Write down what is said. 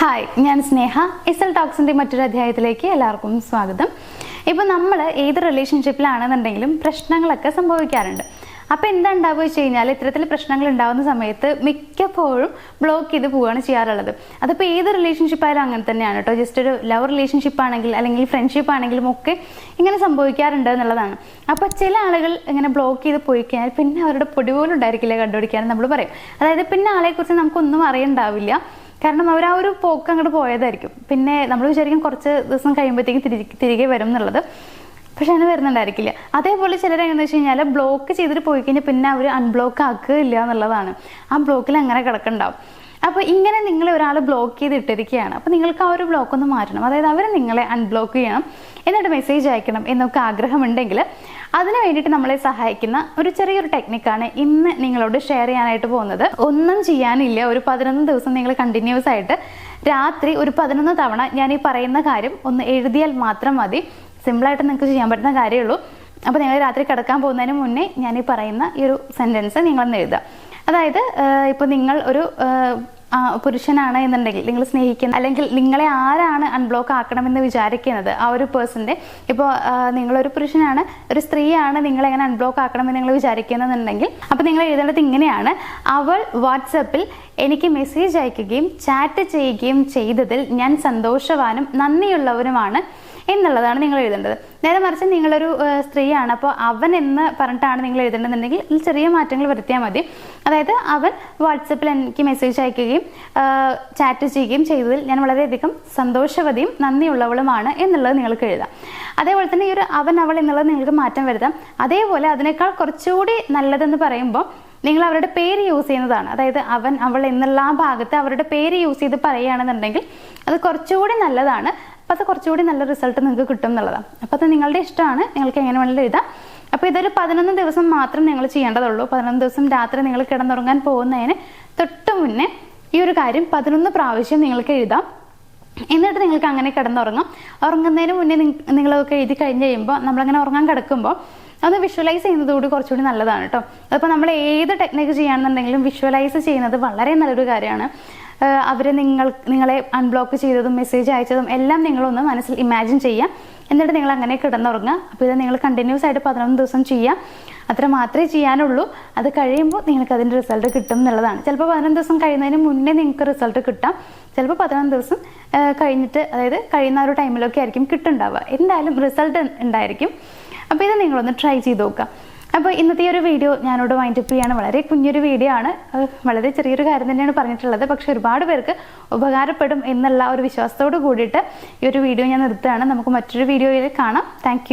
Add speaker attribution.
Speaker 1: Hi, ഞാൻ സ്നേഹ. ഇസൽ ടോക്സിൻ്റെ മറ്റൊരു അധ്യായത്തിലേക്ക് എല്ലാവർക്കും സ്വാഗതം. ഇപ്പോൾ നമ്മൾ ഏത് റിലേഷൻഷിപ്പിലാണെന്നുണ്ടെങ്കിലും പ്രശ്നങ്ങളൊക്കെ സംഭവിക്കാറുണ്ട്. അപ്പോൾ എന്താ ഉണ്ടാവുക വെച്ച് കഴിഞ്ഞാൽ, ഇത്തരത്തിൽ പ്രശ്നങ്ങൾ ഉണ്ടാകുന്ന സമയത്ത് മിക്കപ്പോഴും ബ്ലോക്ക് ചെയ്ത് പോവുകയാണ് ചെയ്യാറുള്ളത്. അതിപ്പോൾ ഏത് റിലേഷൻഷിപ്പായാലും അങ്ങനെ തന്നെയാണ് കേട്ടോ. ജസ്റ്റ് ഒരു ലവ് റിലേഷൻഷിപ്പ് ആണെങ്കിൽ അല്ലെങ്കിൽ ഫ്രണ്ട്ഷിപ്പ് ആണെങ്കിലും ഒക്കെ ഇങ്ങനെ സംഭവിക്കാറുണ്ട് എന്നുള്ളതാണ്. അപ്പോൾ ചില ആളുകൾ ഇങ്ങനെ ബ്ലോക്ക് ചെയ്ത് പോയി കഴിഞ്ഞാൽ പിന്നെ അവരുടെ പൊടി പോലും ഉണ്ടായിരിക്കില്ല കണ്ടുപിടിക്കാൻ നമ്മൾ പറയും. അതായത് പിന്നെ ആളെക്കുറിച്ച് നമുക്കൊന്നും അറിയണ്ടാവില്ല. കാരണം അവർ ആ ഒരു പോക്ക് അങ്ങോട്ട് പോയതായിരിക്കും. പിന്നെ നമ്മൾ വിചാരിക്കും കുറച്ച് ദിവസം കഴിയുമ്പോഴത്തേക്കും തിരികെ വരും എന്നുള്ളത്. പക്ഷെ അങ്ങനെ വരുന്നുണ്ടായിരിക്കില്ല. അതേപോലെ ചിലരെങ്ങനെയാണെന്ന് വെച്ച് കഴിഞ്ഞാൽ ബ്ലോക്ക് ചെയ്തിട്ട് പോയി കഴിഞ്ഞാൽ പിന്നെ അവർ അൺബ്ലോക്ക് ആക്കുകയില്ല എന്നുള്ളതാണ്. ആ ബ്ലോക്കിൽ അങ്ങനെ കിടക്കുന്നുണ്ടാവും. അപ്പോൾ ഇങ്ങനെ നിങ്ങളെ ഒരാൾ ബ്ലോക്ക് ചെയ്ത് ഇട്ടിരിക്കുകയാണ്. അപ്പോൾ നിങ്ങൾക്ക് ആ ഒരു ബ്ലോക്ക് ഒന്ന് മാറ്റണം. അതായത് അവർ നിങ്ങളെ അൺബ്ലോക്ക് ചെയ്യണം, എന്നിട്ട് മെസ്സേജ് അയക്കണം എന്നൊക്കെ ആഗ്രഹമുണ്ടെങ്കിൽ അതിന് വേണ്ടിയിട്ട് നമ്മളെ സഹായിക്കുന്ന ഒരു ചെറിയൊരു ടെക്നിക്കാണ് ഇന്ന് നിങ്ങളോട് ഷെയർ ചെയ്യാനായിട്ട് പോകുന്നത്. ഒന്നും ചെയ്യാനില്ല. ഒരു 11 ദിവസം നിങ്ങൾ കണ്ടിന്യൂസ് ആയിട്ട് രാത്രി ഒരു 11 തവണ ഞാൻ ഈ പറയുന്ന കാര്യം ഒന്ന് എഴുതിയാൽ മാത്രം മതി. സിമ്പിളായിട്ട് നിങ്ങൾക്ക് ചെയ്യാൻ പറ്റുന്ന കാര്യമുള്ളൂ. അപ്പോൾ നിങ്ങൾ രാത്രി കിടക്കാൻ പോകുന്നതിന് മുന്നേ ഞാൻ ഈ പറയുന്ന ഈ ഒരു സെൻറ്റൻസ് നിങ്ങളൊന്ന് എഴുതുക. അതായത് ഇപ്പോൾ നിങ്ങൾ ഒരു പുരുഷനാണ് എന്നുണ്ടെങ്കിൽ, നിങ്ങൾ സ്നേഹിക്കുന്ന അല്ലെങ്കിൽ നിങ്ങളെ ആരാണ് അൺബ്ലോക്ക് ആക്കണമെന്ന് വിചാരിക്കുന്നത് ആ ഒരു പേഴ്സൻ്റെ, ഇപ്പോൾ നിങ്ങളൊരു പുരുഷനാണ്, ഒരു സ്ത്രീയാണ് നിങ്ങളെങ്ങനെ അൺബ്ലോക്ക് ആക്കണമെന്ന് നിങ്ങൾ വിചാരിക്കുന്നതെന്നുണ്ടെങ്കിൽ അപ്പോൾ നിങ്ങൾ എഴുതേണ്ടത് ഇങ്ങനെയാണ്: അവൾ വാട്സപ്പിൽ എനിക്ക് മെസ്സേജ് അയക്കുകയും ചാറ്റ് ചെയ്യുകയും ചെയ്തതിൽ ഞാൻ സന്തോഷവാനും നന്ദിയുള്ളവനുമാണ് എന്നുള്ളതാണ് നിങ്ങൾ എഴുതേണ്ടത്. നേരെ മറിച്ച് നിങ്ങളൊരു സ്ത്രീയാണ്, അപ്പോൾ അവൻ എന്ന് പറഞ്ഞിട്ടാണ് നിങ്ങൾ എഴുതേണ്ടതെന്നുണ്ടെങ്കിൽ ഇതിൽ ചെറിയ മാറ്റങ്ങൾ വരുത്തിയാൽ മതി. അതായത് അവൻ വാട്സപ്പിൽ എനിക്ക് മെസ്സേജ് അയക്കുകയും ചാറ്റ് ചെയ്യുകയും ചെയ്തതിൽ ഞാൻ വളരെയധികം സന്തോഷവതിയും നന്ദിയുള്ളവളുമാണ് എന്നുള്ളത് നിങ്ങൾക്ക് എഴുതാം. അതേപോലെ തന്നെ ഈ ഒരു അവൻ അവൾ എന്നുള്ളത് നിങ്ങൾക്ക് മാറ്റം വരുത്താം. അതേപോലെ അതിനേക്കാൾ കുറച്ചുകൂടി നല്ലതെന്ന് പറയുമ്പോൾ നിങ്ങൾ അവരുടെ പേര് യൂസ് ചെയ്യുന്നതാണ്. അതായത് അവൻ അവൾ എന്നുള്ള ആ ഭാഗത്ത് അവരുടെ പേര് യൂസ് ചെയ്ത് പറയുകയാണെന്നുണ്ടെങ്കിൽ അത് കുറച്ചുകൂടി നല്ലതാണ്. അപ്പോൾ അത് കുറച്ചുകൂടി നല്ല റിസൾട്ട് നിങ്ങൾക്ക് കിട്ടും എന്നുള്ളതാണ്. അപ്പോൾ അത് നിങ്ങളുടെ ഇഷ്ടമാണ്, നിങ്ങൾക്ക് എങ്ങനെ വേണമെങ്കിലും എഴുതാം. അപ്പോൾ ഇതൊരു 11 ദിവസം മാത്രം നിങ്ങൾ ചെയ്യേണ്ടതുള്ളൂ. 11 ദിവസം രാത്രി നിങ്ങൾ കിടന്നുറങ്ങാൻ പോകുന്നതിന് തൊട്ട് മുന്നേ ഈ ഒരു കാര്യം 11 പ്രാവശ്യം നിങ്ങൾക്ക് എഴുതാം. എന്നിട്ട് നിങ്ങൾക്ക് അങ്ങനെ കിടന്നുറങ്ങാം. ഉറങ്ങുന്നതിന് മുന്നേ നിങ്ങളൊക്കെ എഴുതി കഴിഞ്ഞ് കഴിയുമ്പോൾ നമ്മളങ്ങനെ ഉറങ്ങാൻ കിടക്കുമ്പോൾ അത് വിഷ്വലൈസ് ചെയ്യുന്നതുകൂടി കുറച്ചുകൂടി നല്ലതാണ് കേട്ടോ. അതിപ്പോൾ നമ്മൾ ഏത് ടെക്നിക്ക് ചെയ്യുകയാണെന്നുണ്ടെങ്കിലും വിഷ്വലൈസ് ചെയ്യുന്നത് വളരെ നല്ലൊരു കാര്യമാണ്. അവർ നിങ്ങളെ അൺബ്ലോക്ക് ചെയ്തതും മെസ്സേജ് അയച്ചതും എല്ലാം നിങ്ങളൊന്ന് മനസ്സിൽ ഇമാജിൻ ചെയ്യുക. എന്നിട്ട് നിങ്ങൾ അങ്ങനെ കിടന്നുറങ്ങുക. അപ്പോൾ ഇത് നിങ്ങൾ കണ്ടിന്യൂസ് ആയിട്ട് 11 ദിവസം ചെയ്യുക. അത്ര മാത്രമേ ചെയ്യാനുള്ളൂ. അത് കഴിയുമ്പോൾ നിങ്ങൾക്ക് അതിൻ്റെ റിസൾട്ട് കിട്ടും എന്നുള്ളതാണ്. ചിലപ്പോൾ 11 ദിവസം കഴിയുന്നതിന് മുന്നേ നിങ്ങൾക്ക് റിസൾട്ട് കിട്ടാം. ചിലപ്പോൾ 11 ദിവസം കഴിഞ്ഞിട്ട്, അതായത് കഴിയുന്ന ഒരു ടൈമിലൊക്കെ ആയിരിക്കും കിട്ടുന്നുണ്ടാവുക. എന്തായാലും റിസൾട്ട് ഉണ്ടായിരിക്കും. അപ്പോൾ ഇത് നിങ്ങളൊന്ന് ട്രൈ ചെയ്ത് നോക്കുക. അപ്പോൾ ഇന്നത്തെ ഒരു വീഡിയോ ഞാനോട് വൈൻഡപ്പ് ചെയ്യാണ്. വളരെ കുഞ്ഞൊരു വീഡിയോ ആണ്, വളരെ ചെറിയൊരു കാര്യം തന്നെയാണ് പറഞ്ഞിട്ടുള്ളത്. പക്ഷെ ഒരുപാട് പേർക്ക് ഉപകാരപ്പെടും എന്നുള്ള ഒരു വിശ്വാസത്തോട് കൂടിയിട്ട് ഈ ഒരു വീഡിയോ ഞാൻ നിർത്തുകയാണ്. നമുക്ക് മറ്റൊരു വീഡിയോയിൽ കാണാം. Thank you.